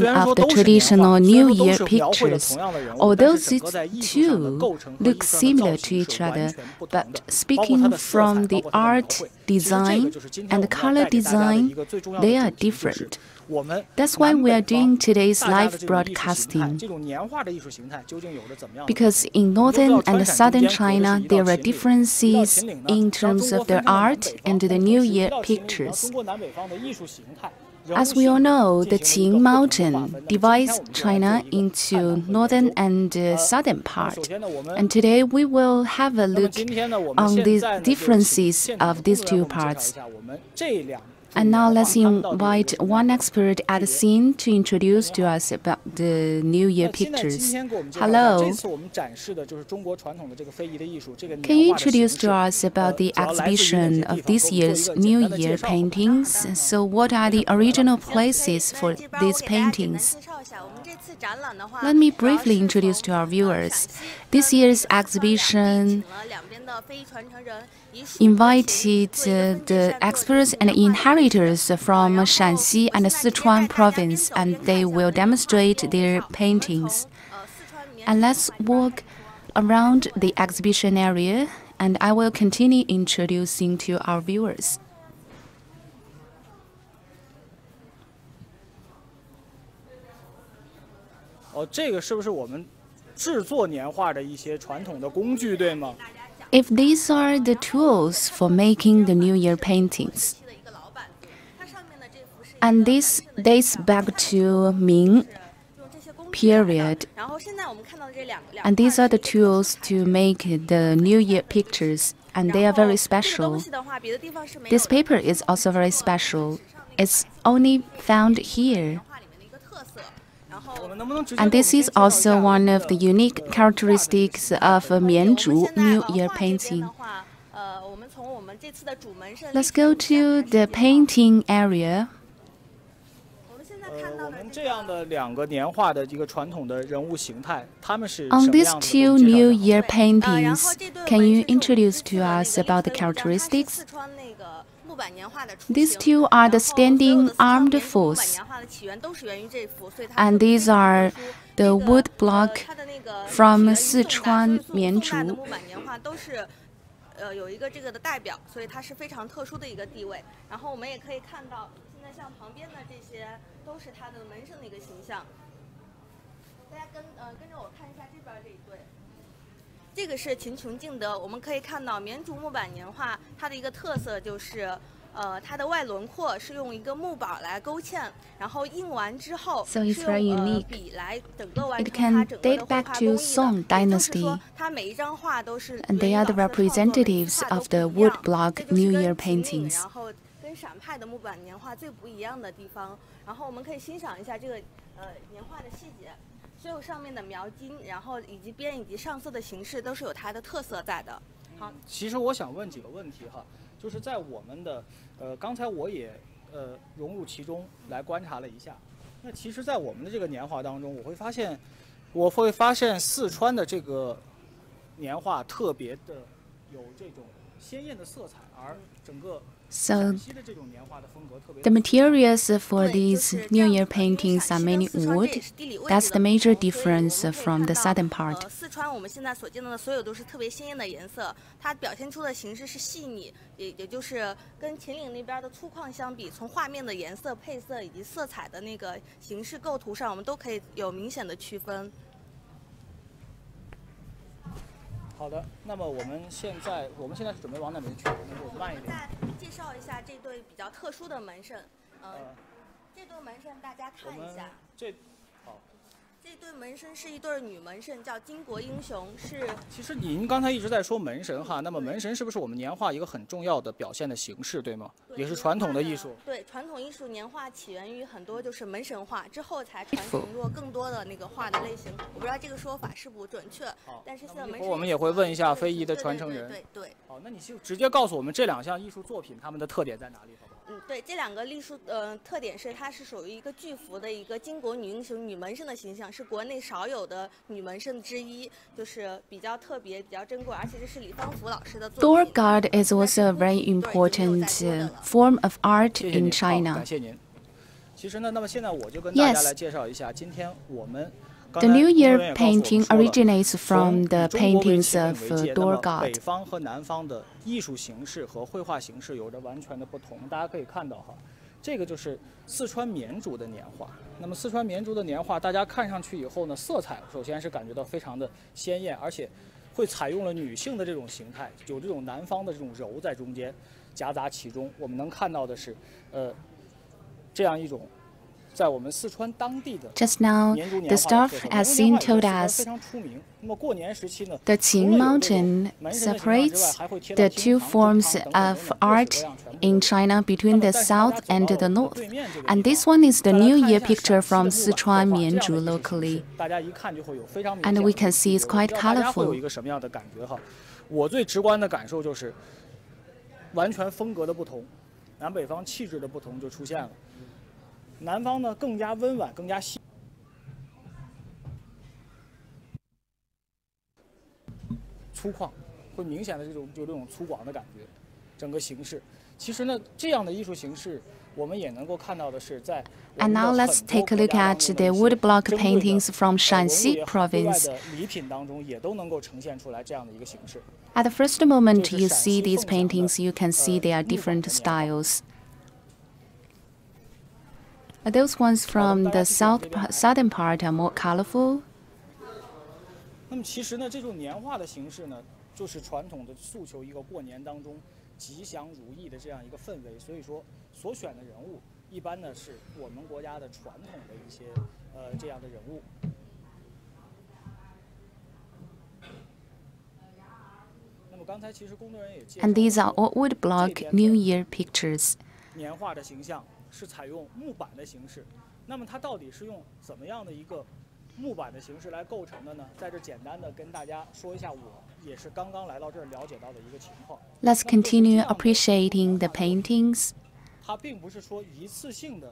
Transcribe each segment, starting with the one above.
of the traditional New Year pictures. Although these two look similar to each other, but speaking from the art design and the color design, they are different. That's why we are doing today's live broadcasting. Because in northern and southern China, there are differences in terms of their art and the New Year pictures. As we all know, the Qin Mountain divides China into northern and southern part. And today we will have a look on the differences of these two parts. And now let's invite one expert at the scene to introduce to us about the New Year pictures. Hello. Can you introduce to us about the exhibition of this year's New Year paintings? So what are the original places for these paintings? Let me briefly introduce to our viewers. This year's exhibition invited the experts and inheritors from Shanxi and Sichuan province, and they will demonstrate their paintings. And let's walk around the exhibition area, and I will continue introducing to our viewers. If these are the tools for making the New Year paintings, and this dates back to Ming period, and these are the tools to make the New Year pictures, and they are very special. This paper is also very special. It's only found here. And this is also one of the unique characteristics of Mianzhu New Year painting. Let's go to the painting area. On these two New Year paintings, can you introduce to us about the characteristics? These two are the standing armed force, and these are the wood block from Sichuan Mianzhu. So it's very unique. It can date back to Song Dynasty, and they are the representatives of the wood block New Year paintings. So the materials for these New Year paintings are mainly wood. That's the major difference from the southern part. Door guard is also a very important form of art in China. Yes. The New Year painting originates from the paintings of door god. 北方和南方的艺术形式和绘画形式有着完全的不同。大家可以看到哈，这个就是四川绵竹的年画。那么四川绵竹的年画，大家看上去以后呢，色彩首先是感觉到非常的鲜艳，而且会采用了女性的这种形态，有这种南方的这种柔在中间夹杂其中。我们能看到的是，这样一种。 Just now, the staff at Xin told us the Qing Mountain separates the two forms of art in China between the south and the north. And this one is the New Year picture from Sichuan Mianzhu locally. And we can see it's quite colorful. 我最直观的感受就是，完全风格的不同，南北方气质的不同就出现了。 南方呢更加温婉，更加细，粗犷，会明显的有这种粗犷的感觉，整个形式。其实呢，这样的艺术形式，我们也能够看到的是在。And now let's take a look at the woodblock paintings from Shanxi province. 礼品当中也都能够呈现出来这样的一个形式。At the first moment you see these paintings, you can see they are different styles. Those ones from the southern part are more colorful. 那么其实呢，这种年画的形式呢，就是传统的诉求一个过年当中吉祥如意的这样一个氛围。所以说，所选的人物一般呢是我们国家的传统的一些这样的人物。那么刚才其实工作人员也介绍。 And these are all woodblock New Year pictures. 年画的形象。 是采用木板的形式，那么它到底是用怎么样的一个木板的形式来构成的呢？在这简单的跟大家说一下，我也是刚刚来到这儿了解到的一个情况。Let's continue appreciating the paintings. 它并不是说一次性的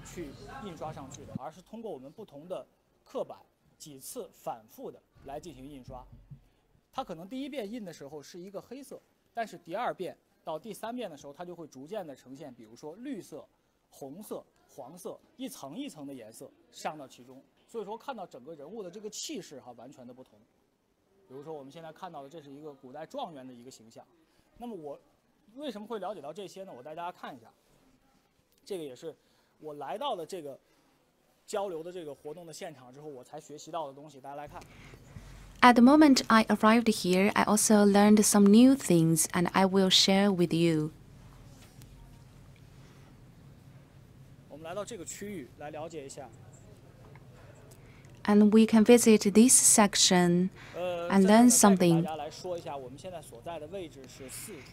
去印刷上去的，而是通过我们不同的刻板几次反复的来进行印刷。它可能第一遍印的时候是一个黑色，但是第二遍到第三遍的时候，它就会逐渐的呈现，比如说绿色。 红色、黄色，一层一层的颜色上到其中，所以说看到整个人物的这个气势完全的不同。比如说我们现在看到的，这是一个古代状元的一个形象。那么我为什么会了解到这些呢？我带大家看一下，这个也是我来到了这个交流的这个活动的现场之后，我才学习到的东西。大家来看。 At the moment I arrived here, I also learned some new things, and I will share with you. 来到这个区域来了解一下。And we can visit this section and learn something.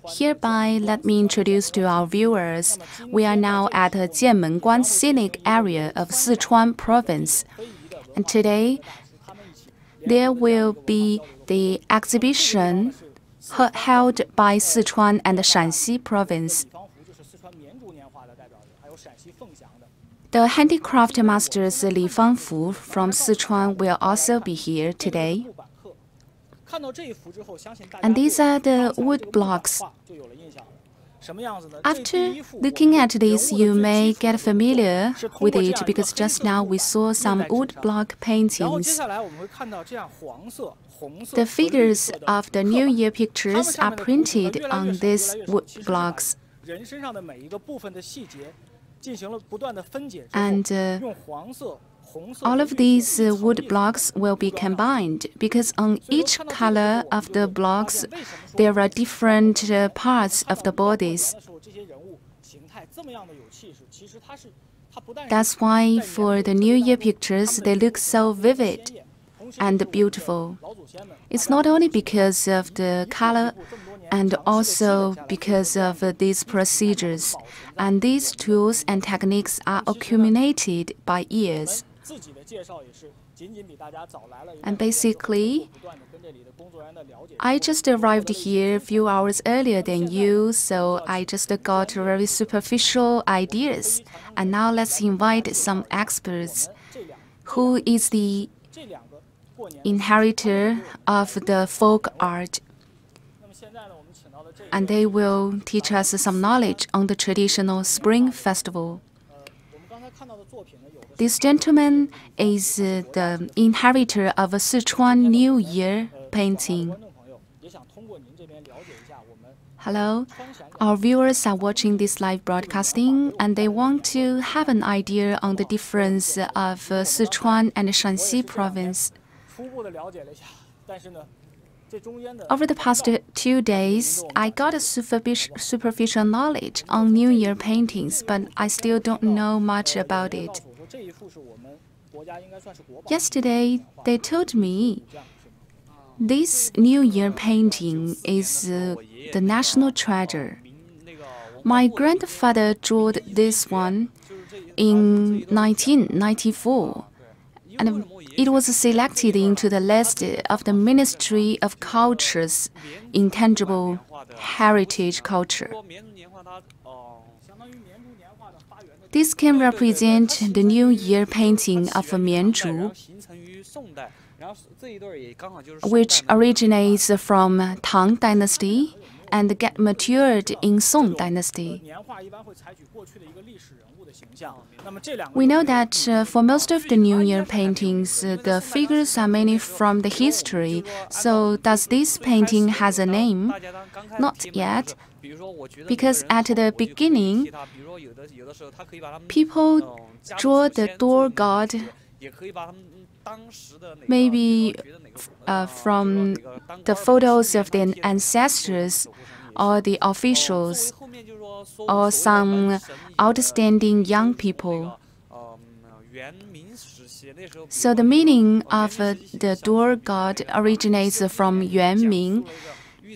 Hereby, let me introduce to our viewers, we are now at the Jianmenguan Scenic Area of Sichuan Province. And today, there will be the exhibition held by Sichuan and Shanxi Province. The handicraft masters Li Fangfu from Sichuan will also be here today. And these are the wood blocks. After looking at this, you may get familiar with it because just now we saw some wood block paintings. The figures of the New Year pictures are printed on these wood blocks. And all of these wood blocks will be combined because on each color of the blocks there are different parts of the bodies. That's why for the New Year pictures they look so vivid and beautiful. It's not only because of the color and also because of these procedures. And these tools and techniques are accumulated by years. And basically, I just arrived here a few hours earlier than you, so I just got very superficial ideas. And now let's invite some experts. Who is the inheritor of the folk art? And they will teach us some knowledge on the traditional Spring Festival. This gentleman is the inheritor of a Sichuan New Year painting. Hello, our viewers are watching this live broadcasting and they want to have an idea on the difference of Sichuan and Shanxi province. Over the past 2 days, I got a superficial knowledge on New Year paintings, but I still don't know much about it. Yesterday, they told me this New Year painting is the national treasure. My grandfather drew this one in 1994, and it was selected into the list of the Ministry of Culture's Intangible Heritage Culture. This can represent the New Year painting of Mianzhu, which originates from Tang Dynasty and get matured in Song Dynasty. We know that for most of the New Year paintings, the figures are mainly from the history. So does this painting has a name? Not yet, because at the beginning, people draw the door god maybe from the photos of the ancestors or the officials or some outstanding young people. So the meaning of the door god originates from Yuan Ming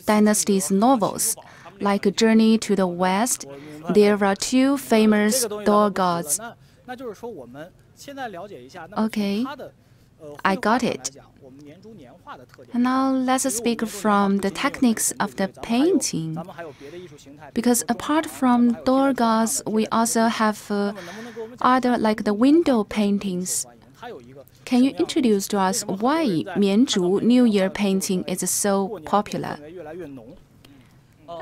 dynasty's novels. Like A Journey to the West, there are 2 famous door gods. Okay, I got it. And now let's speak from the techniques of the painting. Because apart from door gods, we also have other like the window paintings. Can you introduce to us why Mianzhu New Year painting is so popular?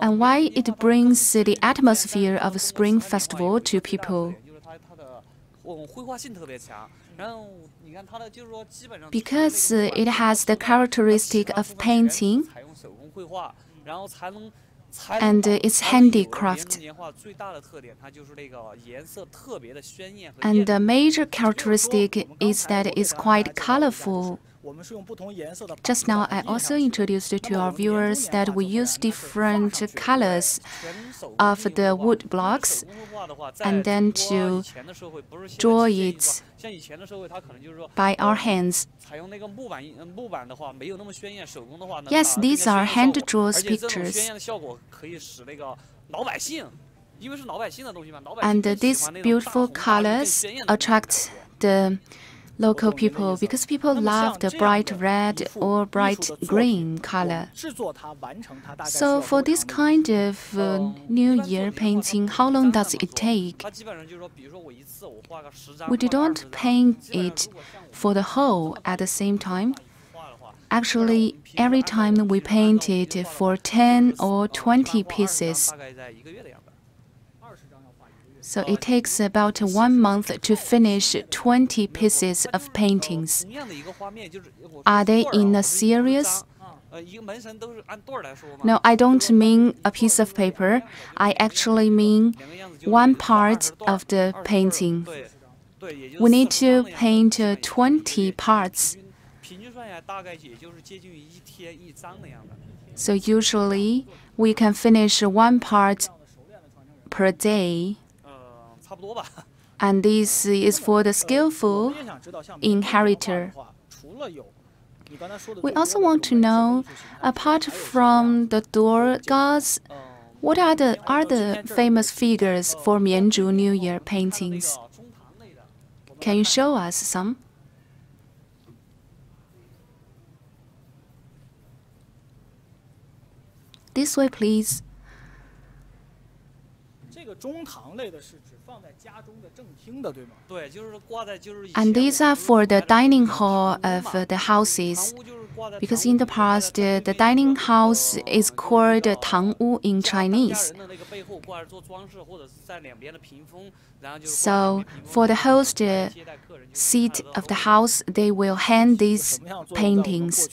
And why it brings the atmosphere of a spring festival to people? Because it has the characteristic of painting and its handicraft. And the major characteristic is that it's quite colorful. Just now, I also introduced to our viewers that we use different colors of the wood blocks and then to draw it by our hands. Yes, these are hand-drawn pictures. And these beautiful colors attract the local people because people love the bright red or bright green color. So for this kind of New Year painting, how long does it take? We don't paint it for the whole at the same time. Actually, every time we paint it for 10 or 20 pieces. So it takes about 1 month to finish 20 pieces of paintings. Are they in a series? No, I don't mean a piece of paper. I actually mean one part of the painting. We need to paint 20 parts. So usually we can finish 1 part per day. And this is for the skillful inheritor. We also want to know, apart from the door gods, what are the other famous figures for Mianzhu New Year paintings? Can you show us some? This way, please. And these are for the dining hall of the houses. Because in the past, the dining house is called 堂屋 in Chinese. So for the host seat of the house, they will hang these paintings.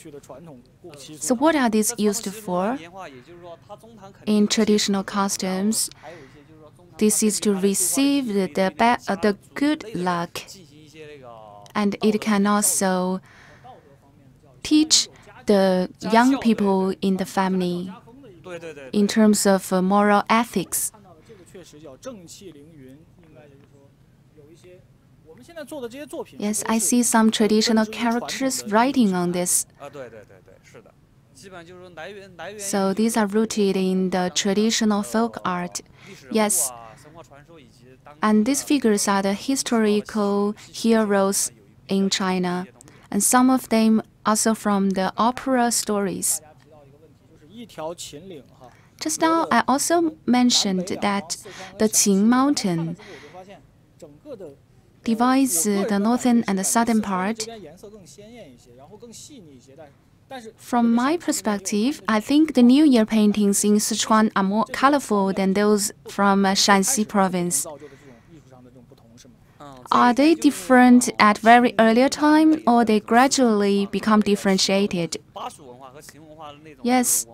So what are these used for? In traditional customs, this is to receive the good luck, and it can also teach the young people in the family in terms of moral ethics. Yes, I see some traditional characters writing on this. So these are rooted in the traditional folk art. Yes. And these figures are the historical heroes in China, and some of them also from the opera stories. Just now, I also mentioned that the Qin Mountain divides the northern and the southern part. From my perspective, I think the New Year paintings in Sichuan are more colorful than those from Shanxi province. Are they different at very earlier time, or they gradually become differentiated? Yes,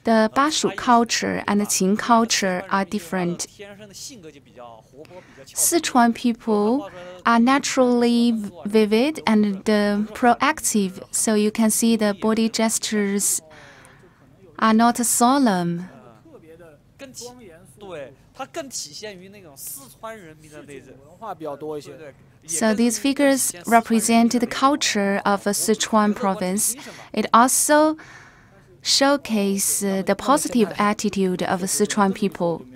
the Bashu culture and the Qin culture are different. Sichuan people are naturally vivid and proactive, so you can see the body gestures are not solemn. So these figures represent the culture of Sichuan province. It also showcases the positive attitude of Sichuan people.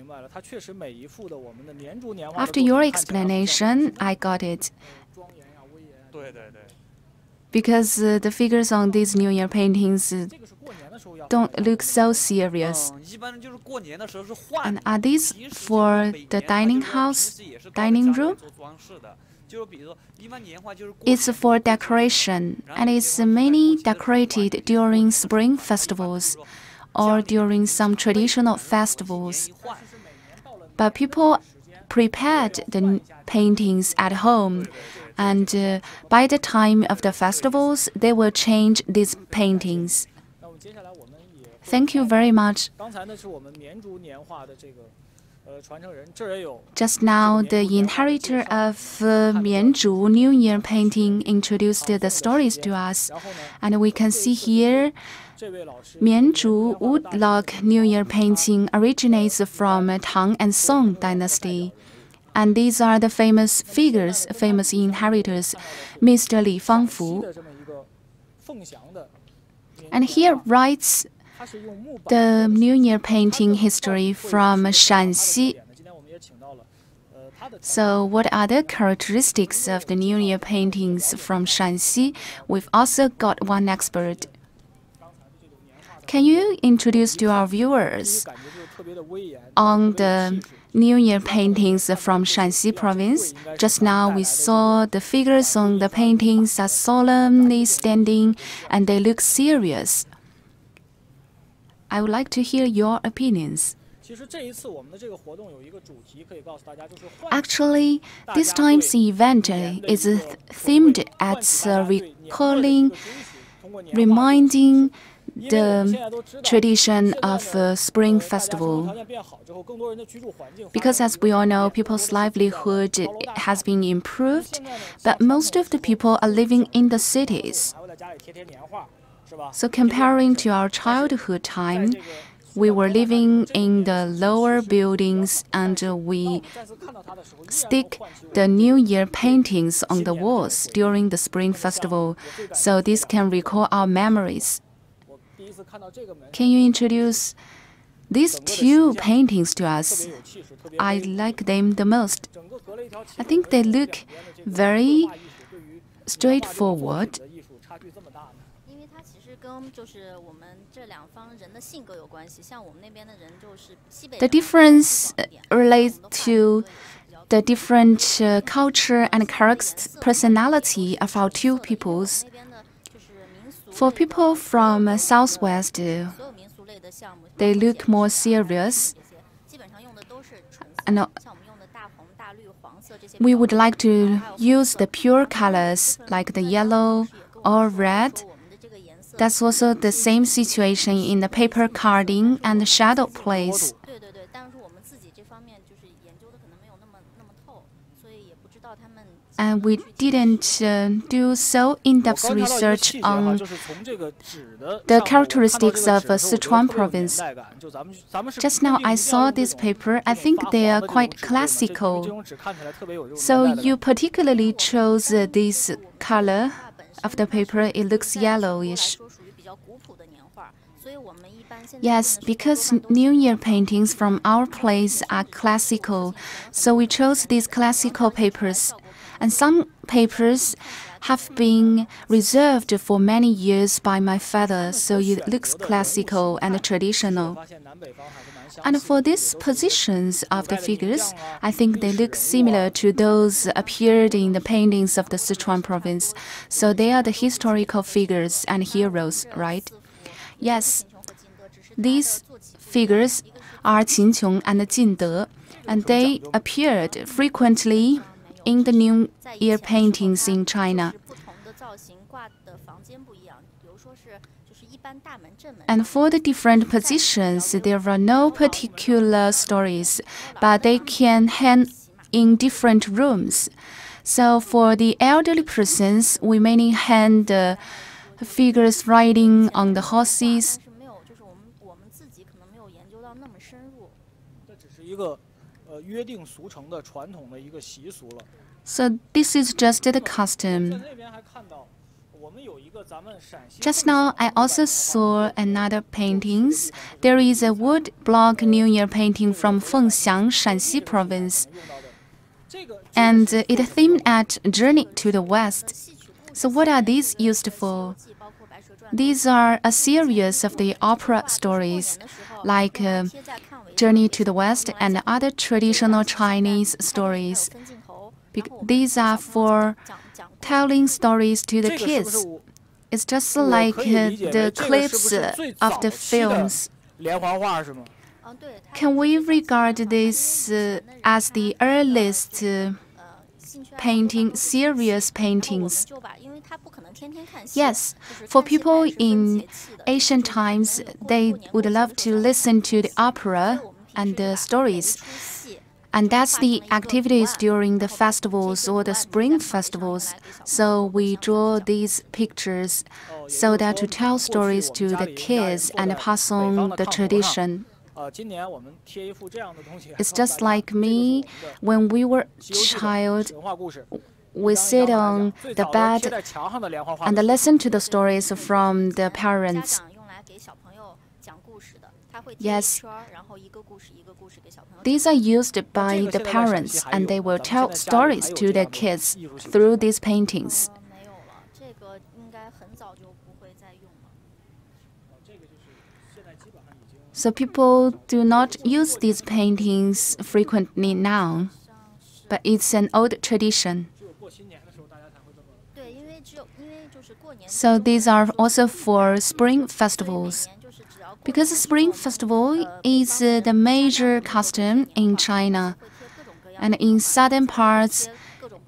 After your explanation, I got it. Because the figures on these New Year paintings don't look so serious. And are these for the dining house, dining room? It's for decoration, and it's mainly decorated during spring festivals or during some traditional festivals. But people prepared the paintings at home, and by the time of the festivals, they will change these paintings. Thank you very much. Just now, the inheritor of Mianzhu New Year painting introduced the stories to us, and we can see here Mianzhu woodlock New Year painting originates from Tang and Song dynasty. And these are the famous figures, famous inheritors, Mr. Li Fangfu. And here writes the New Year painting history from Shanxi. So what are the characteristics of the New Year paintings from Shanxi? We've also got one expert. Can you introduce to our viewers on the New Year paintings from Shanxi province? Just now we saw the figures on the paintings are solemnly standing and they look serious. I would like to hear your opinions. Actually, this time's event is themed at recalling, reminding the tradition of a spring festival. Because as we all know, people's livelihood has been improved, but most of the people are living in the cities. So comparing to our childhood time, we were living in the lower buildings and we stick the New Year paintings on the walls during the Spring Festival, so this can recall our memories. Can you introduce these two paintings to us? I like them the most. I think they look very straightforward. The difference relates to the different culture and personality of our two peoples. For people from Southwest, they look more serious. And we would like to use the pure colors like the yellow or red. That's also the same situation in the paper carding and the shadow plays. And we didn't do so in-depth research on the characteristics of Sichuan province. Just now I saw this paper. I think they are quite classical. So you particularly chose this color of the paper. It looks yellowish. Yes, because New Year paintings from our place are classical, so we chose these classical papers. And some papers have been reserved for many years by my father, so it looks classical and traditional. And for these positions of the figures, I think they look similar to those appeared in the paintings of the Sichuan province. So they are the historical figures and heroes, right? Yes, these figures are Qin Qiong and Jin De, and they appeared frequently in the New Year paintings in China. And for the different positions, there are no particular stories, but they can hang in different rooms. So for the elderly persons, we mainly hang the figures riding on the horses. So this is just the custom. Just now, I also saw another paintings. There is a wood block New Year painting from Fengxiang, Shanxi province. And it themed at Journey to the West. So what are these used for? These are a series of the opera stories, like Journey to the West and other traditional Chinese stories. These are for telling stories to the kids. It's just like the clips of the films. Can we regard this as the earliest painting, serious paintings? Yes, for people in ancient times, they would love to listen to the opera and the stories. And that's the activities during the festivals or the spring festivals. So we draw these pictures so that to tell stories to the kids and pass on the tradition. It's just like me, when we were a child, we sit on the bed and listen to the stories from the parents. Yes, these are used by the parents, and they will tell stories to the kids through these paintings. So people do not use these paintings frequently now, but it's an old tradition. So these are also for spring festivals. Because Spring Festival is the major custom in China. And in southern parts,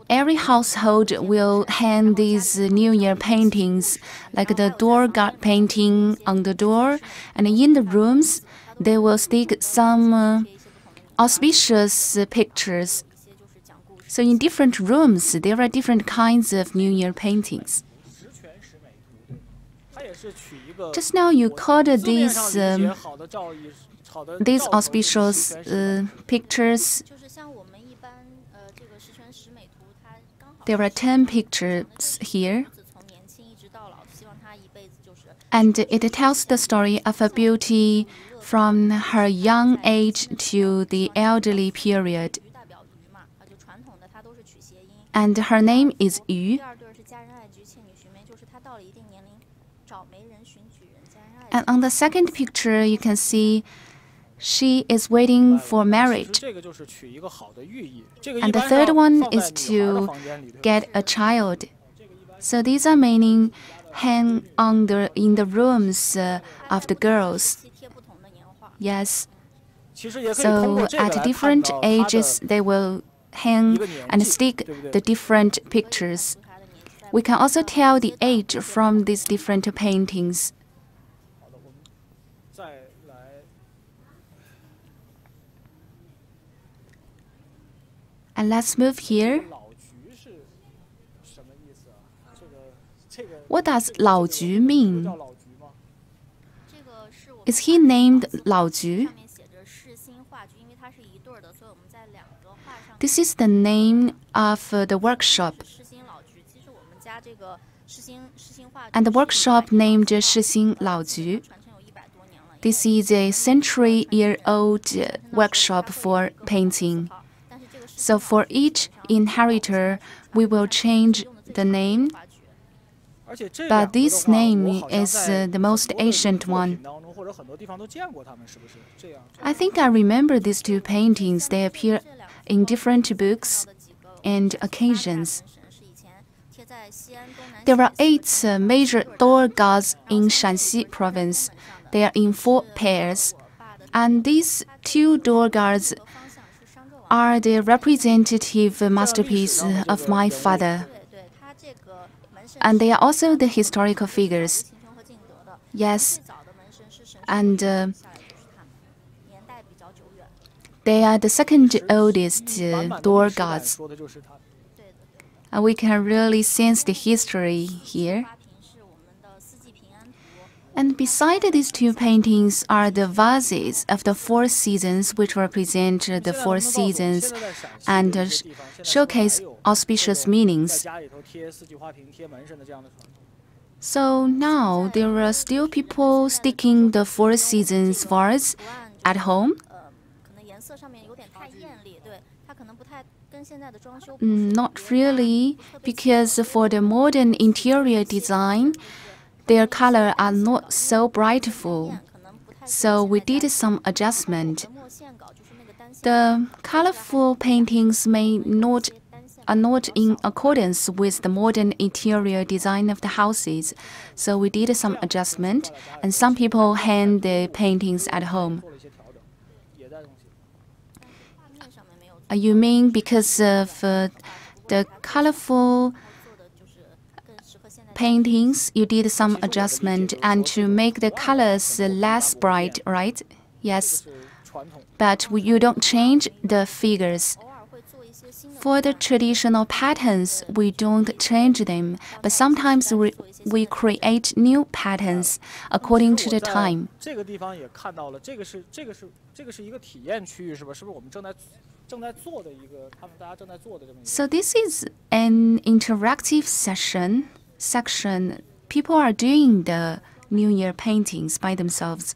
every household will hang these New Year paintings, like the door guard painting on the door. And in the rooms, they will stick some auspicious pictures. So in different rooms, there are different kinds of New Year paintings. Just now you called these auspicious pictures. There are 10 pictures here. And it tells the story of a beauty from her young age to the elderly period. And her name is Yu. And on the second picture, you can see she is waiting for marriage. And the third one is to get a child. So these are meaning hang on in the rooms of the girls. Yes. So at different ages, they will hang and stick the different pictures. We can also tell the age from these different paintings. And let's move here. What does 老菊 mean? Is he named 老菊? This is the name of the workshop. And the workshop named 世新老菊. This is a century-year-old workshop for painting. So for each inheritor, we will change the name. But this name is the most ancient one. I think I remember these two paintings. They appear in different books and occasions. There are 8 major door gods in Shanxi province. They are in 4 pairs. And these 2 door gods are the representative masterpiece of my father. And they are also the historical figures. Yes. And they are the second oldest door gods. And we can really sense the history here. And beside these 2 paintings are the vases of the 4 seasons, which represent the 4 seasons and showcase auspicious meanings. So now there are still people sticking the 4 seasons vase at home. Not really, because for the modern interior design, their colors are not so brightful. So we did some adjustment. The colorful paintings are not in accordance with the modern interior design of the houses. So we did some adjustment, and some people hang the paintings at home. You mean because of the colorful paintings, you did some adjustment and to make the colors less bright, right? Yes. But you don't change the figures. For the traditional patterns, we don't change them, but sometimes we create new patterns according to the time. So this is an interactive section. People are doing the New Year paintings by themselves.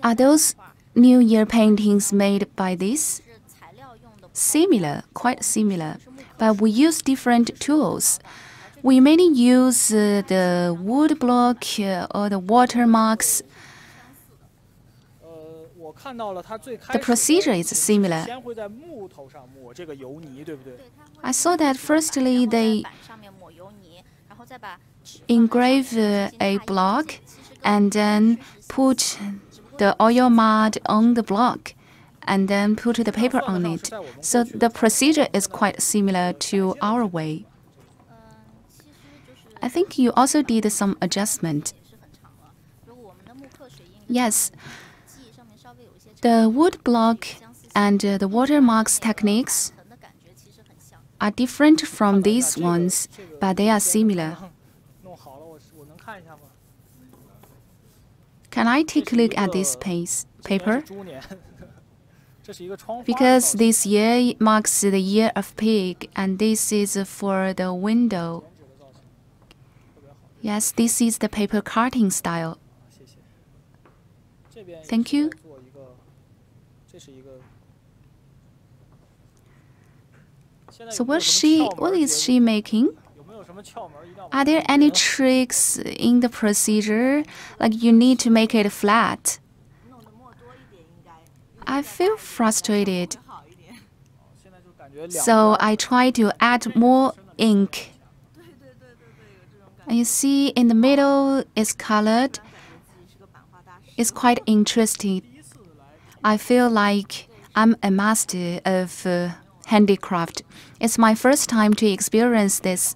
Are those New Year paintings made by this? Similar, quite similar, but we use different tools. We mainly use the wood block or the watermarks. The procedure is similar. I saw that firstly they engrave a block and then put the oil mud on the block and then put the paper on it. So the procedure is quite similar to our way. I think you also did some adjustment. Yes. The wood block and the watermarks techniques are different from these ones, but they are similar. Can I take a look at this paper? Because this year marks the year of pig, and this is for the window. Yes, this is the paper cutting style. Thank you. So what is she making? Are there any tricks in the procedure? Like you need to make it flat? I feel frustrated. So I try to add more ink. And you see in the middle is colored. It's quite interesting. I feel like I'm a master of handicraft. It's my first time to experience this.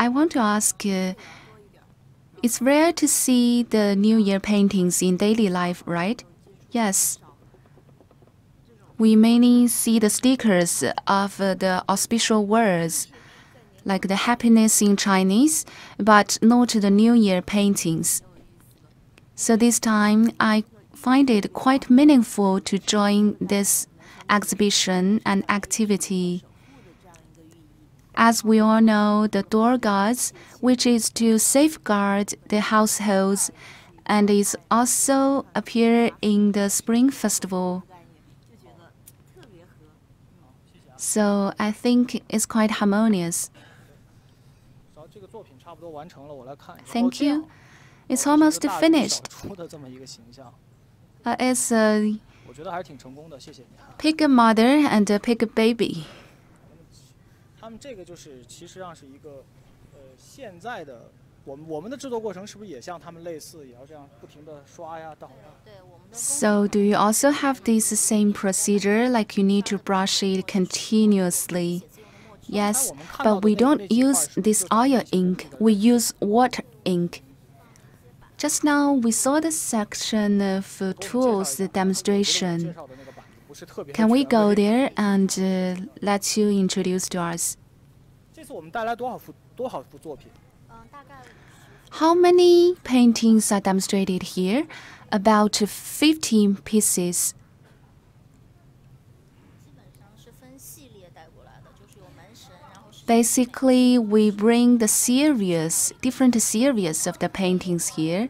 I want to ask, it's rare to see the New Year paintings in daily life, right? Yes. We mainly see the stickers of the auspicious words, like the happiness in Chinese, but not the New Year paintings. So this time, I find it quite meaningful to join this exhibition and activity. As we all know, the door guards, which is to safeguard the households, and is also appear in the Spring Festival. So I think it's quite harmonious. Thank you. It's almost finished. It's a pig mother and a pig baby. So do you also have this same procedure, like you need to brush it continuously? Yes, but we don't use this oil ink. We use water ink. Just now we saw the section of tools demonstration. Can we go there and let you introduce to us? How many paintings are demonstrated here? About 15 pieces. Basically, we bring the different series of the paintings here.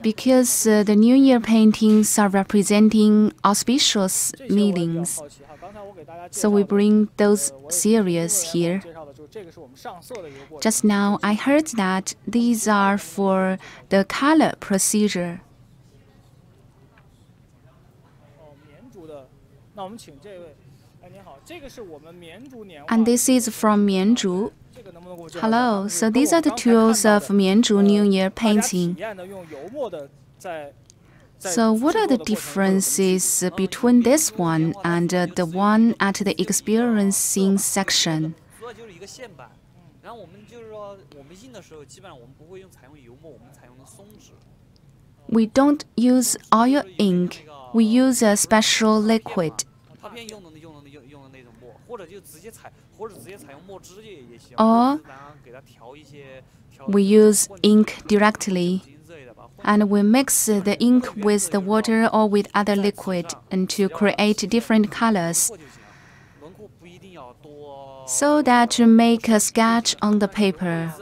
Because the New Year paintings are representing auspicious meanings. So we bring those series here. Just now, I heard that these are for the color procedure. And this is from Mianzhu. Hello, so these are the tools of Mianzhu New Year painting. So what are the differences between this one and the one at the experiencing section? We don't use oil ink. We use a special liquid. Or we use ink directly. And we mix the ink with the water or with other liquid and to create different colors, so that to make a sketch on the paper.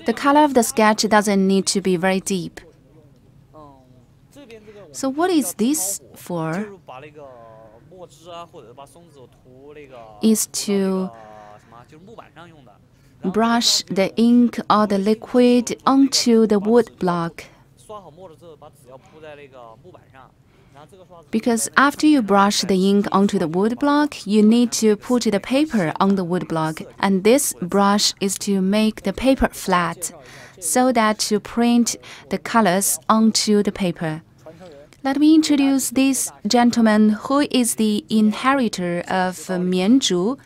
The color of the sketch doesn't need to be very deep. So what is this for? Is to brush the ink or the liquid onto the wood block. Because after you brush the ink onto the wood block, you need to put the paper on the wood block. And this brush is to make the paper flat, so that to print the colors onto the paper. Let me introduce this gentleman who is the inheritor of Mianzhu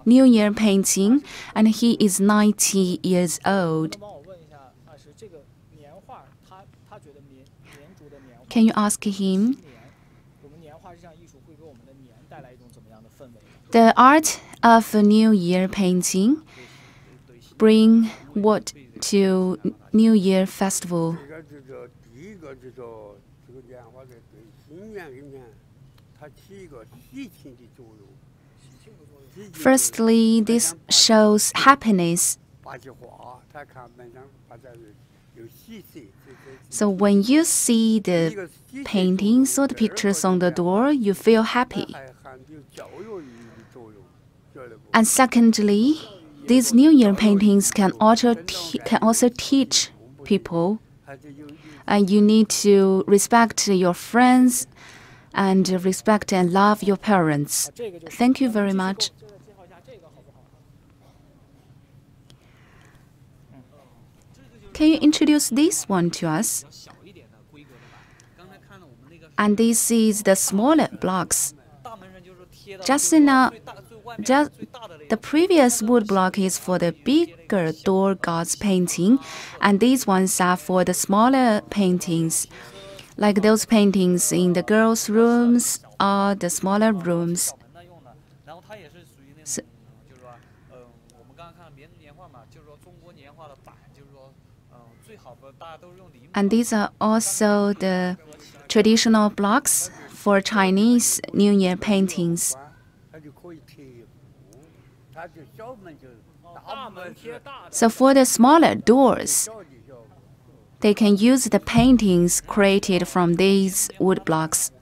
New Year painting, and he is 90 years old. Can you ask him? The art of a New Year painting bring what to New Year festival? Firstly, this shows happiness. So when you see the paintings or the pictures on the door, you feel happy. And secondly, these New Year paintings can also teach people. And you need to respect your friends and respect and love your parents. Thank you very much. Can you introduce this one to us? And this is the smaller blocks. Just now, the previous wood block is for the bigger door gods painting, and these ones are for the smaller paintings, like those paintings in the girls' rooms or the smaller rooms. And these are also the traditional blocks for Chinese New Year paintings. So for the smaller doors, they can use the paintings created from these wood blocks.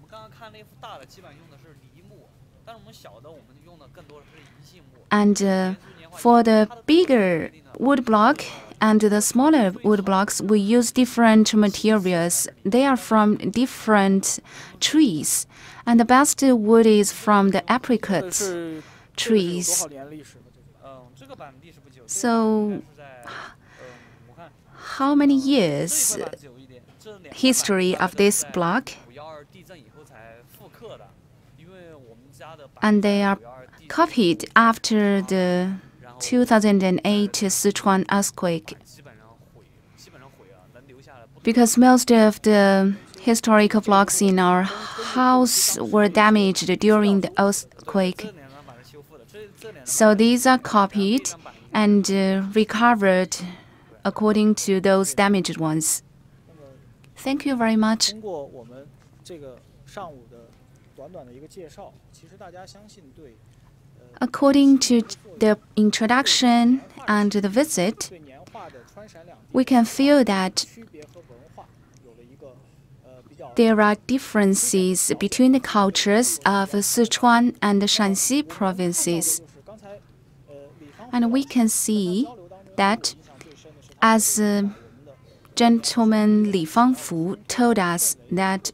And for the bigger wood block and the smaller wood blocks, we use different materials. They are from different trees. And the best wood is from the apricot trees. So, how many years history of this block? And they are copied after the 2008 Sichuan earthquake. Because most of the historical blocks in our house were damaged during the earthquake. So these are copied and recovered according to those damaged ones. Thank you very much. According to the introduction and the visit, we can feel that there are differences between the cultures of Sichuan and the Shanxi provinces. And we can see that, as gentleman Li Fangfu told us, that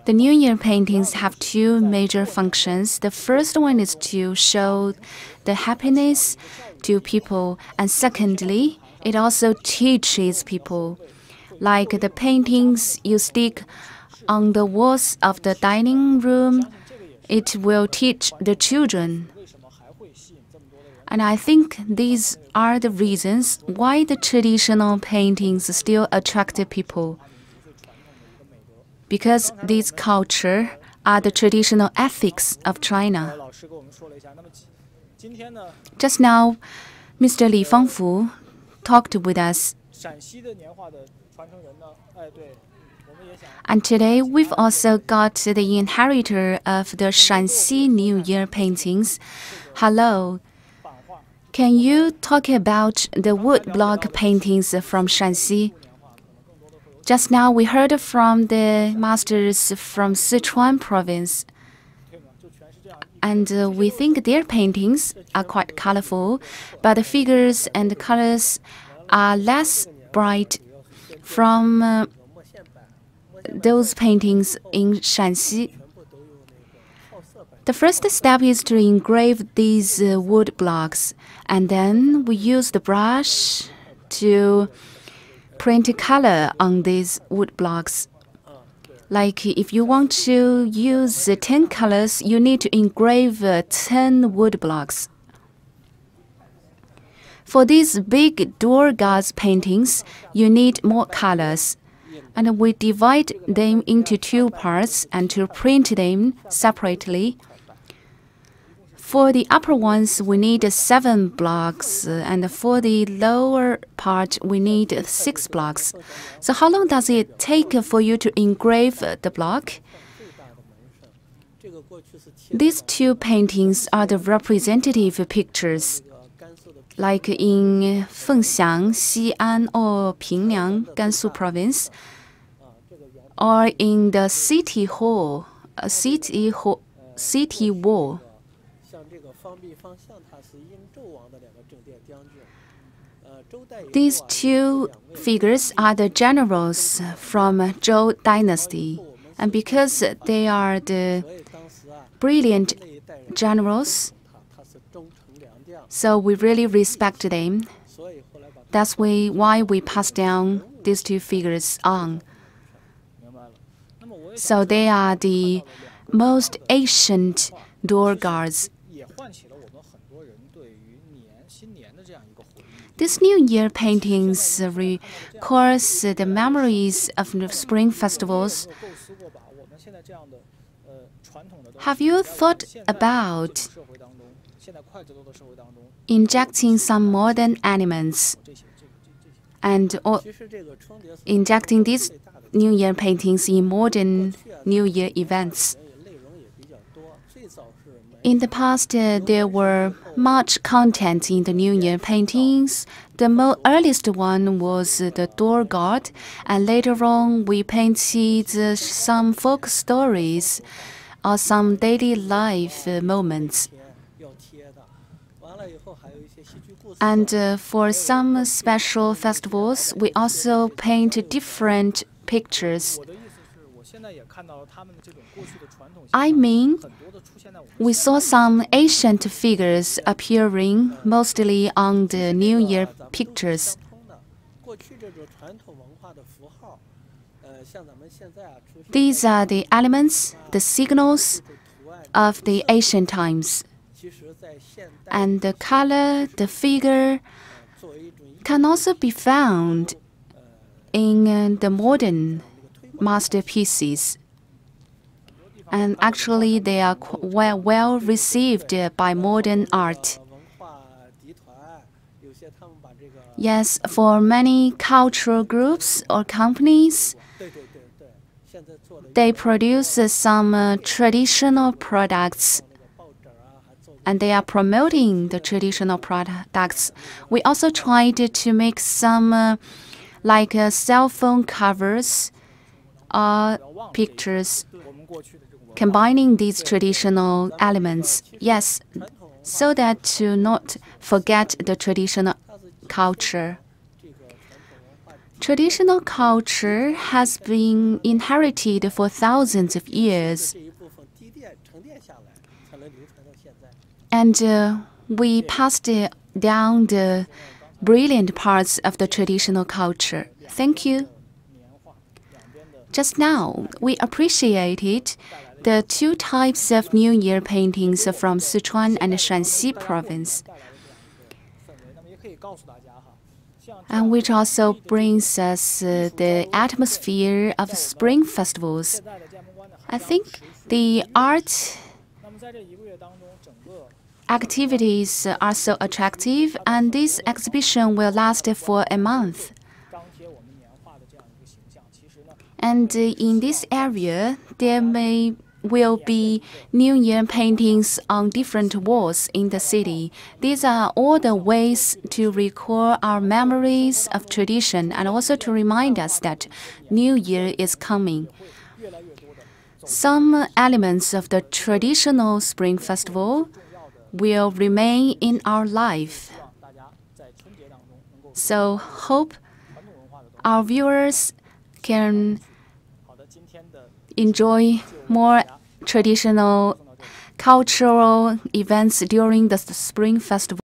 the New Year paintings have two major functions. The first one is to show the happiness to people, and secondly, it also teaches people. Like the paintings you stick on the walls of the dining room, it will teach the children. And I think these are the reasons why the traditional paintings still attract people. Because these culture are the traditional ethics of China. Just now, Mr. Li Fangfu talked with us. And today, we've also got the inheritor of the Shanxi New Year paintings. Hello. Can you talk about the wood block paintings from Shanxi? Just now, we heard from the masters from Sichuan province. And we think their paintings are quite colorful, but the figures and the colors are less bright from those paintings in Shanxi. The first step is to engrave these wood blocks, and then we use the brush to print color on these wood blocks. Like if you want to use 10 colors, you need to engrave 10 wood blocks. For these big door gods paintings, you need more colors. And we divide them into two parts and to print them separately. For the upper ones, we need 7 blocks, and for the lower part, we need 6 blocks. So how long does it take for you to engrave the block? These two paintings are the representative pictures. like in Fengxiang, Xi'an, or Pingliang, Gansu province, or in the city wall. These two figures are the generals from Zhou dynasty, and because they are the brilliant generals, so we really respect them. That's why we pass down these two figures on. So they are the most ancient door guards. These New Year paintings recalls the memories of the spring festivals. Have you thought about injecting some modern elements and injecting these New Year paintings in modern New Year events? In the past, there were much content in the New Year paintings. The earliest one was the door guard, and later on we painted some folk stories or some daily life moments. And for some special festivals, we also paint different pictures. I mean, we saw some ancient figures appearing mostly on the New Year pictures. These are the elements, the signals of the ancient times. And the color, the figure can also be found in the modern masterpieces. And actually, they are well received by modern art. Yes, for many cultural groups or companies, they produce some traditional products, and they are promoting the traditional products. We also tried to make some like cell phone covers or pictures combining these traditional elements. Yes, so that to not forget the traditional culture. Traditional culture has been inherited for thousands of years. And we passed down the brilliant parts of the traditional culture. Thank you. Just now, we appreciated the two types of New Year paintings from Sichuan and Shanxi province, and which also brings us the atmosphere of spring festivals. I think the art activities are so attractive, and this exhibition will last for a month. And in this area, there will be New Year paintings on different walls in the city. These are all the ways to recall our memories of tradition and also to remind us that New Year is coming. Some elements of the traditional Spring Festival will remain in our life. So hope our viewers can enjoy more traditional cultural events during the Spring Festival.